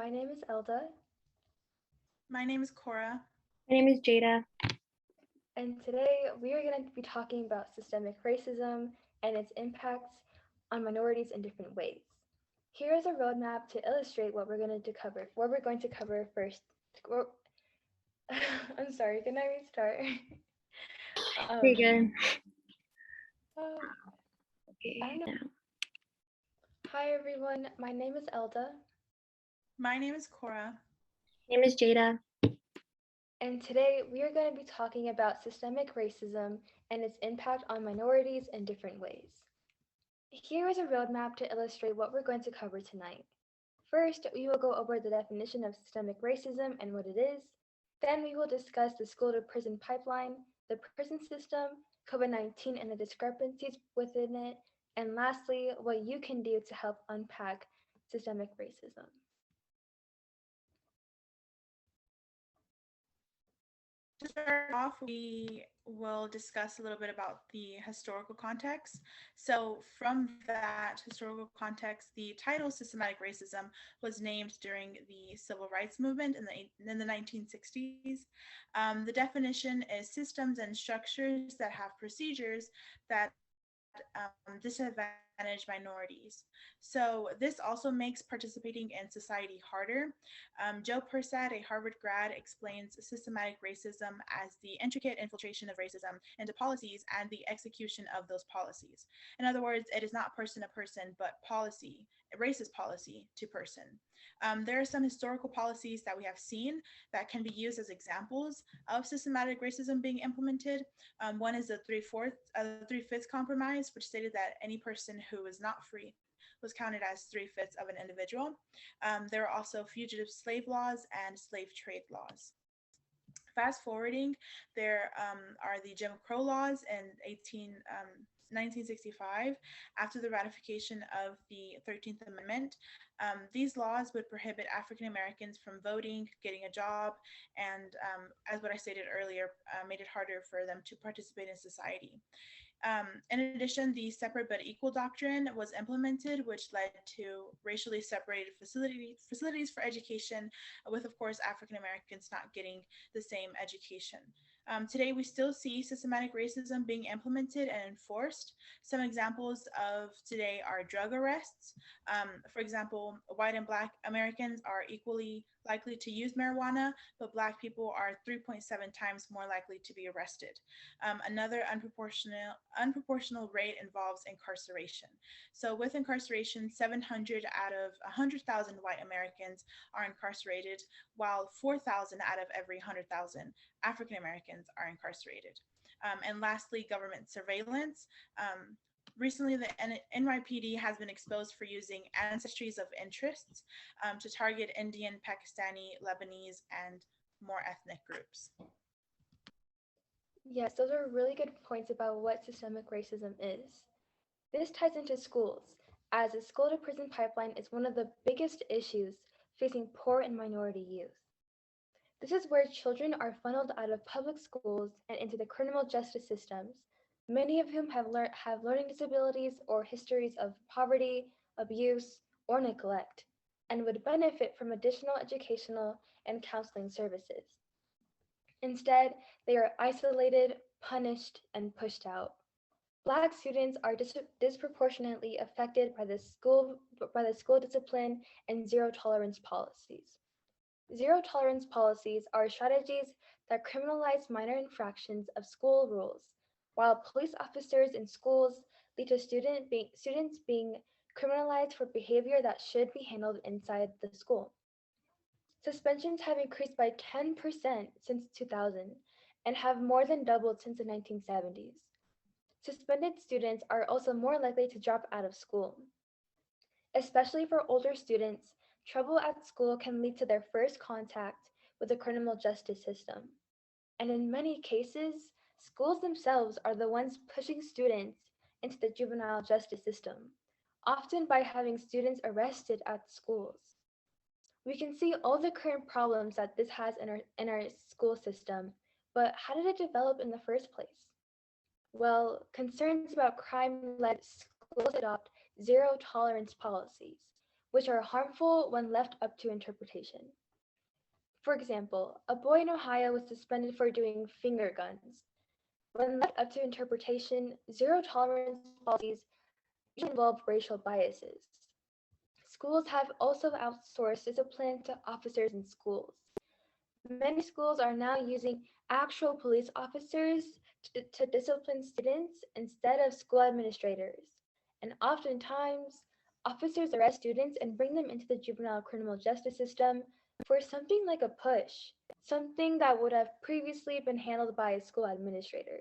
My name is Elda, My name is Cora. My name is Jada. and today we are going to be talking about systemic racism and its impacts on minorities in different ways. Here is a roadmap to illustrate what we're going to cover. What we're going to cover first. I'm sorry. Can I restart? Pretty good. I don't know. Hi everyone. My name is Elda. My name is Cora. My name is Jada. And today we are going to be talking about systemic racism and its impact on minorities in different ways. Here is a roadmap to illustrate what we're going to cover tonight. First, we will go over the definition of systemic racism and what it is. Then we will discuss the school to prison pipeline, the prison system, COVID-19 and the discrepancies within it, and lastly, what you can do to help unpack systemic racism. To start off, we will discuss a little bit about the historical context. So from that historical context, the title systematic racism was named during the civil rights movement in the 1960s. The definition is systems and structures that have procedures that disadvantage minorities. So this also makes participating in society harder. Joe Persad, a Harvard grad, explains systematic racism as the intricate infiltration of racism into policies and the execution of those policies. In other words, it is not person to person, but policy, racist policy to person. There are some historical policies that we have seen that can be used as examples of systematic racism being implemented. One is the three-fifths compromise, which stated that any person who was not free was counted as three-fifths of an individual. There are also fugitive slave laws and slave trade laws. Fast forwarding, there are the Jim Crow laws in 1965, after the ratification of the 13th Amendment. These laws would prohibit African Americans from voting, getting a job, and as what I stated earlier, made it harder for them to participate in society. In addition, the separate but equal doctrine was implemented, which led to racially separated facilities for education, with, of course, African Americans not getting the same education. Today, we still see systematic racism being implemented and enforced. Some examples of today are drug arrests. For example, white and Black Americans are equally likely to use marijuana, but Black people are 3.7 times more likely to be arrested. Another unproportional rate involves incarceration. So with incarceration, 700 out of 100,000 white Americans are incarcerated, while 4,000 out of every 100,000 African Americans are incarcerated. And lastly, government surveillance. Recently, the NYPD has been exposed for using ancestries of interests to target Indian, Pakistani, Lebanese, and more ethnic groups. Yes, those are really good points about what systemic racism is. This ties into schools, as the school to prison pipeline is one of the biggest issues facing poor and minority youth. This is where children are funneled out of public schools and into the criminal justice systems, many of whom have learning disabilities or histories of poverty, abuse, or neglect, and would benefit from additional educational and counseling services. Instead, they are isolated, punished, and pushed out. Black students are disproportionately affected by the school discipline and zero tolerance policies. Zero tolerance policies are strategies that criminalize minor infractions of school rules, while police officers in schools lead to students being criminalized for behavior that should be handled inside the school. Suspensions have increased by 10% since 2000 and have more than doubled since the 1970s. Suspended students are also more likely to drop out of school. Especially for older students, trouble at school can lead to their first contact with the criminal justice system. And in many cases, schools themselves are the ones pushing students into the juvenile justice system, often by having students arrested at schools. We can see all the current problems that this has in our school system, but how did it develop in the first place? Well, concerns about crime led schools to adopt zero tolerance policies, which are harmful when left up to interpretation. For example, a boy in Ohio was suspended for doing finger guns. When left up to interpretation, zero tolerance policies usually involve racial biases. Schools have also outsourced discipline to officers in schools. Many schools are now using actual police officers to discipline students instead of school administrators. And oftentimes, officers arrest students and bring them into the juvenile criminal justice system for something like a push, something that would have previously been handled by a school administrator.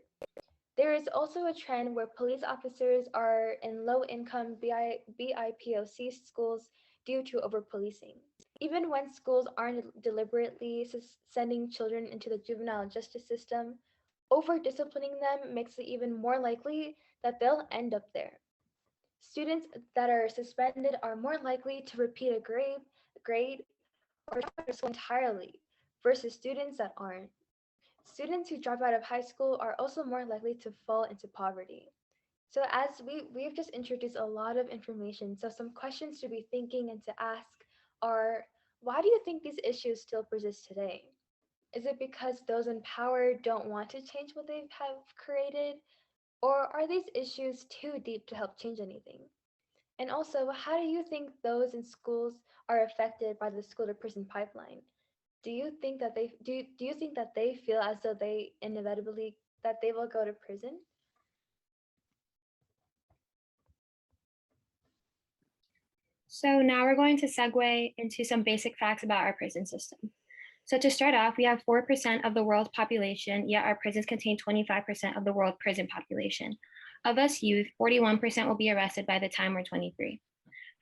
There is also a trend where police officers are in low-income BIPOC schools due to over-policing. Even when schools aren't deliberately sending children into the juvenile justice system, over-disciplining them makes it even more likely that they'll end up there. Students that are suspended are more likely to repeat a grade or drop out of school entirely versus students that aren't. Students who drop out of high school are also more likely to fall into poverty. So as we've just introduced a lot of information, so some questions to be thinking and to ask are, why do you think these issues still persist today? Is it because those in power don't want to change what they have created? Or are these issues too deep to help change anything? And also, how do you think those in schools are affected by the school to prison pipeline? Do you think that they feel as though they inevitably that they will go to prison? So now we're going to segue into some basic facts about our prison system. So to start off, we have 4% of the world's population, yet our prisons contain 25% of the world prison population. Of us youth, 41% will be arrested by the time we're 23.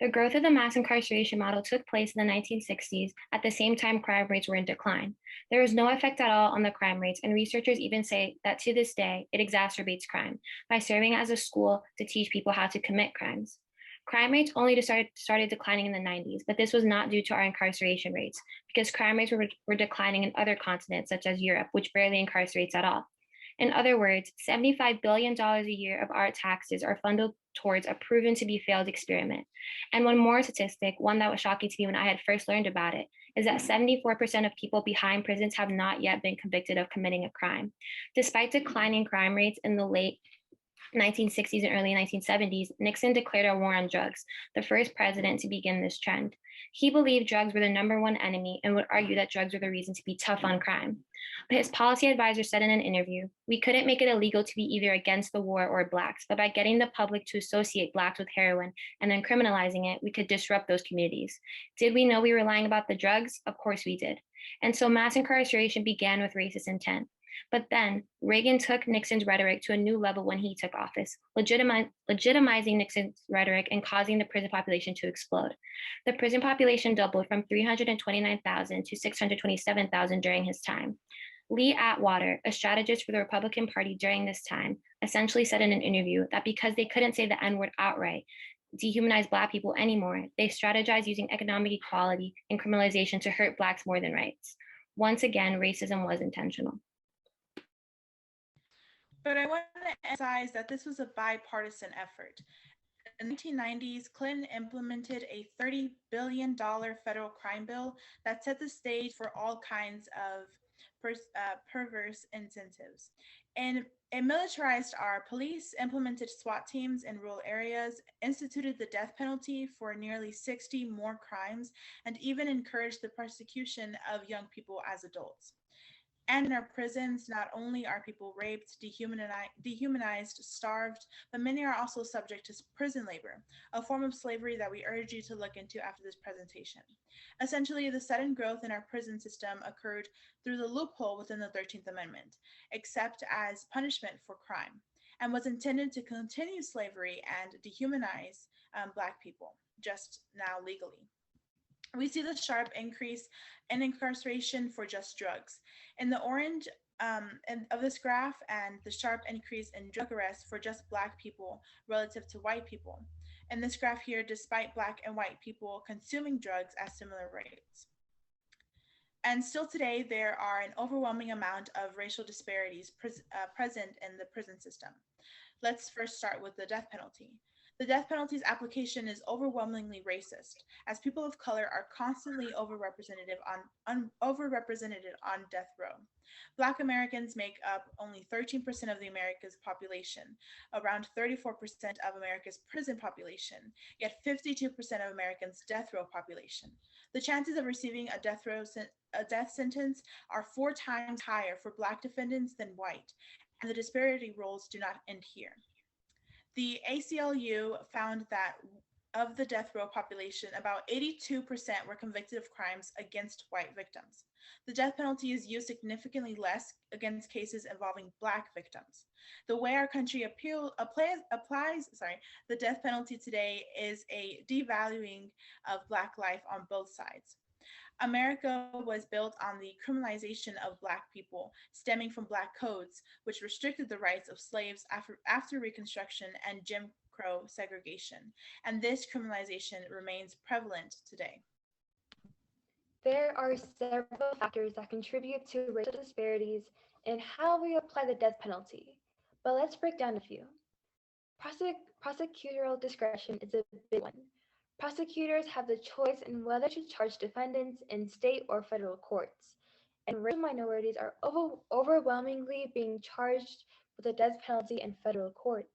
The growth of the mass incarceration model took place in the 1960s at the same time crime rates were in decline. There was no effect at all on the crime rates, and researchers even say that to this day, it exacerbates crime by serving as a school to teach people how to commit crimes. Crime rates only started declining in the 90s, but this was not due to our incarceration rates, because crime rates were declining in other continents, such as Europe, which barely incarcerates at all. In other words, $75 billion a year of our taxes are funded towards a proven to be failed experiment. And one more statistic, one that was shocking to me when I had first learned about it, is that 74% of people behind prisons have not yet been convicted of committing a crime. Despite declining crime rates in the late 1960s and early 1970s, Nixon declared a war on drugs, the first president to begin this trend. He believed drugs were the #1 enemy and would argue that drugs were the reason to be tough on crime. But his policy advisor said in an interview, "We couldn't make it illegal to be either against the war or Blacks, but by getting the public to associate Blacks with heroin and then criminalizing it, we could disrupt those communities." Did we know we were lying about the drugs? Of course we did. And so mass incarceration began with racist intent. But then Reagan took Nixon's rhetoric to a new level when he took office, legitimizing Nixon's rhetoric and causing the prison population to explode. The prison population doubled from 329,000 to 627,000 during his time. Lee Atwater, a strategist for the Republican Party during this time, essentially said in an interview that because they couldn't say the N-word outright, dehumanize Black people anymore, they strategized using economic equality and criminalization to hurt Blacks more than rights. Once again, racism was intentional. But I want to emphasize that this was a bipartisan effort. In the 1990s, Clinton implemented a $30 billion federal crime bill that set the stage for all kinds of perverse incentives. And it militarized our police, implemented SWAT teams in rural areas, instituted the death penalty for nearly 60 more crimes, and even encouraged the prosecution of young people as adults. And in our prisons, not only are people raped, dehumanized, starved, but many are also subject to prison labor, a form of slavery that we urge you to look into after this presentation. Essentially, the sudden growth in our prison system occurred through the loophole within the 13th Amendment, except as punishment for crime, and was intended to continue slavery and dehumanize Black people, just now legally. We see the sharp increase in incarceration for just drugs. In the orange of this graph, and the sharp increase in drug arrests for just Black people relative to white people. In this graph here, despite Black and white people consuming drugs at similar rates. And still today, there are an overwhelming amount of racial disparities present in the prison system. Let's first start with the death penalty. The death penalty's application is overwhelmingly racist, as people of color are constantly overrepresented on death row. Black Americans make up only 13% of the America's population, around 34% of America's prison population, yet 52% of Americans' death row population. The chances of receiving a death sentence are 4 times higher for Black defendants than white, and the disparity roles do not end here. The ACLU found that of the death row population, about 82% were convicted of crimes against white victims. The death penalty is used significantly less against cases involving Black victims. The way our country applies the death penalty today is a devaluing of Black life on both sides. America was built on the criminalization of Black people, stemming from Black codes, which restricted the rights of slaves after Reconstruction and Jim Crow segregation, and this criminalization remains prevalent today. There are several factors that contribute to racial disparities in how we apply the death penalty, but let's break down a few. Prosecutorial discretion is a big one. Prosecutors have the choice in whether to charge defendants in state or federal courts, and racial minorities are overwhelmingly being charged with the death penalty in federal courts.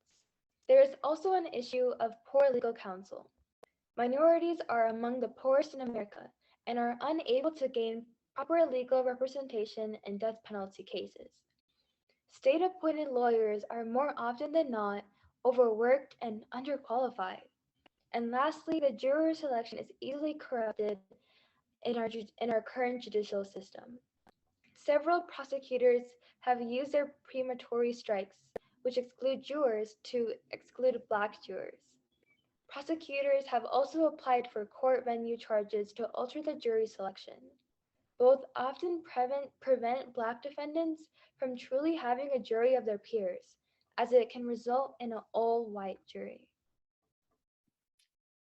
There is also an issue of poor legal counsel. Minorities are among the poorest in America and are unable to gain proper legal representation in death penalty cases. State-appointed lawyers are more often than not overworked and underqualified. And lastly, the juror selection is easily corrupted in our current judicial system. Several prosecutors have used their premature strikes, which exclude jurors, to exclude Black jurors. Prosecutors have also applied for court venue charges to alter the jury selection. Both often prevent Black defendants from truly having a jury of their peers, as it can result in an all-white jury.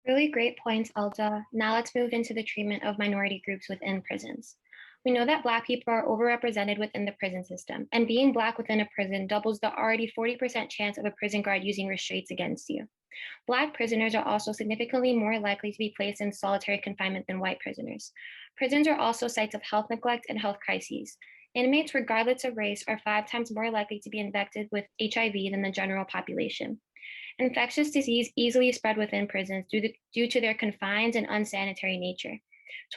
Really great points, Elta. Now let's move into the treatment of minority groups within prisons. We know that Black people are overrepresented within the prison system, and being Black within a prison doubles the already 40% chance of a prison guard using restraints against you. Black prisoners are also significantly more likely to be placed in solitary confinement than white prisoners. Prisons are also sites of health neglect and health crises. Inmates, regardless of race, are 5 times more likely to be infected with HIV than the general population. Infectious disease easily spread within prisons due to their confined and unsanitary nature.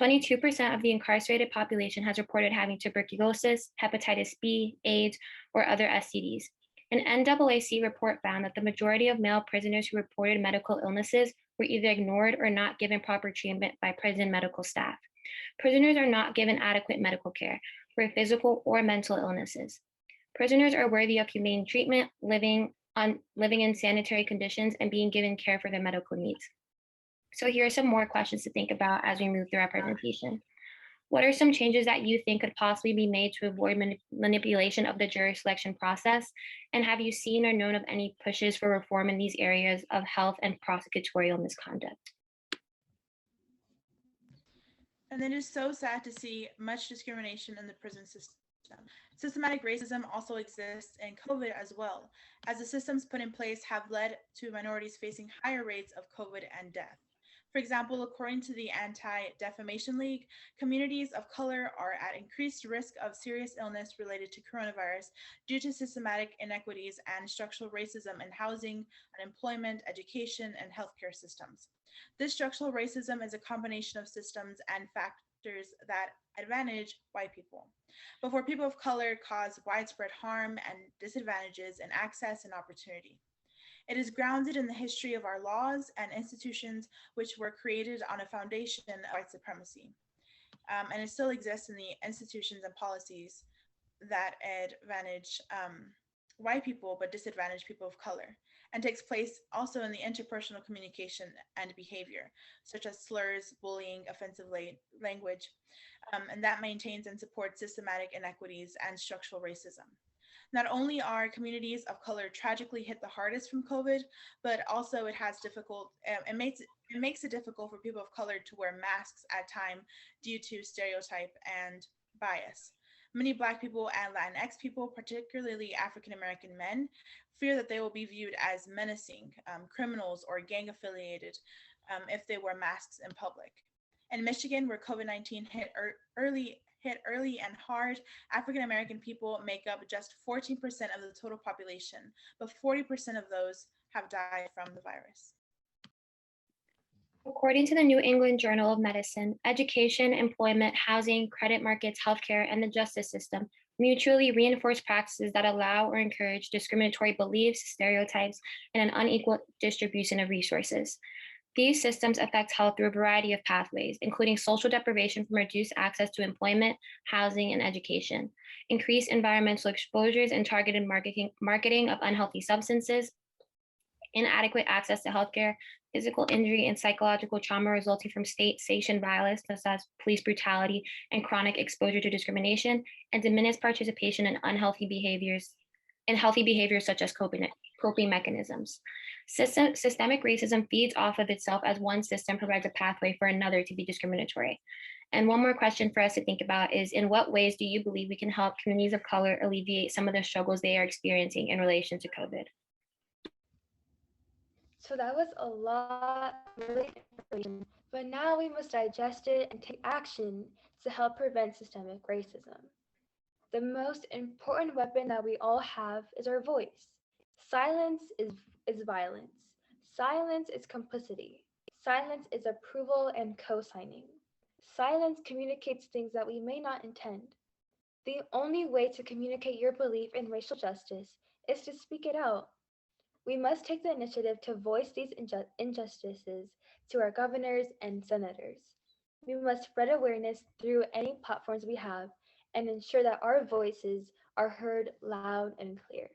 22% of the incarcerated population has reported having tuberculosis, hepatitis B, AIDS, or other STDs. An NAAC report found that the majority of male prisoners who reported medical illnesses were either ignored or not given proper treatment by prison medical staff. Prisoners are not given adequate medical care for physical or mental illnesses. Prisoners are worthy of humane treatment, living in sanitary conditions, and being given care for their medical needs. So here are some more questions to think about as we move through our presentation. What are some changes that you think could possibly be made to avoid manipulation of the jury selection process? And have you seen or known of any pushes for reform in these areas of health and prosecutorial misconduct? And it is so sad to see much discrimination in the prison system. Systematic racism also exists in COVID as well, as the systems put in place have led to minorities facing higher rates of COVID and death. For example, according to the Anti-Defamation League, communities of color are at increased risk of serious illness related to coronavirus due to systematic inequities and structural racism in housing, unemployment, education, and healthcare systems. This structural racism is a combination of systems and factors that advantage white people, but for people of color cause widespread harm and disadvantages in access and opportunity. It is grounded in the history of our laws and institutions, which were created on a foundation of white supremacy. And it still exists in the institutions and policies that advantage white people but disadvantage people of color, and takes place also in the interpersonal communication and behavior, such as slurs, bullying, offensive language, and that maintains and supports systematic inequities and structural racism. Not only are communities of color tragically hit the hardest from COVID, but also it makes it difficult for people of color to wear masks at time due to stereotype and bias. Many Black people and Latinx people, particularly African American men, fear that they will be viewed as menacing, criminals, or gang affiliated if they wear masks in public. In Michigan, where COVID-19 hit early and hard, African American people make up just 14% of the total population, but 40% of those have died from the virus. According to the New England Journal of Medicine, education, employment, housing, credit markets, healthcare, and the justice system mutually reinforce practices that allow or encourage discriminatory beliefs, stereotypes, and an unequal distribution of resources. These systems affect health through a variety of pathways, including social deprivation from reduced access to employment, housing, and education, increased environmental exposures and targeted marketing of unhealthy substances, inadequate access to healthcare, physical injury and psychological trauma resulting from state-sanctioned violence, such as police brutality and chronic exposure to discrimination, and diminished participation in unhealthy behaviors, and healthy behaviors such as coping mechanisms. Systemic racism feeds off of itself as one system provides a pathway for another to be discriminatory. And one more question for us to think about is, in what ways do you believe we can help communities of color alleviate some of the struggles they are experiencing in relation to COVID? So that was a lot of really information, but now we must digest it and take action to help prevent systemic racism. The most important weapon that we all have is our voice. Silence is violence. Silence is complicity. Silence is approval and co-signing. Silence communicates things that we may not intend. The only way to communicate your belief in racial justice is to speak it out. We must take the initiative to voice these injustices to our governors and senators. We must spread awareness through any platforms we have and ensure that our voices are heard loud and clear.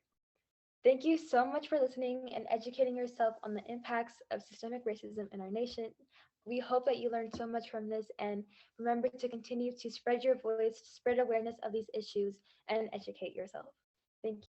Thank you so much for listening and educating yourself on the impacts of systemic racism in our nation. We hope that you learned so much from this, and remember to continue to spread your voice, spread awareness of these issues, and educate yourself. Thank you.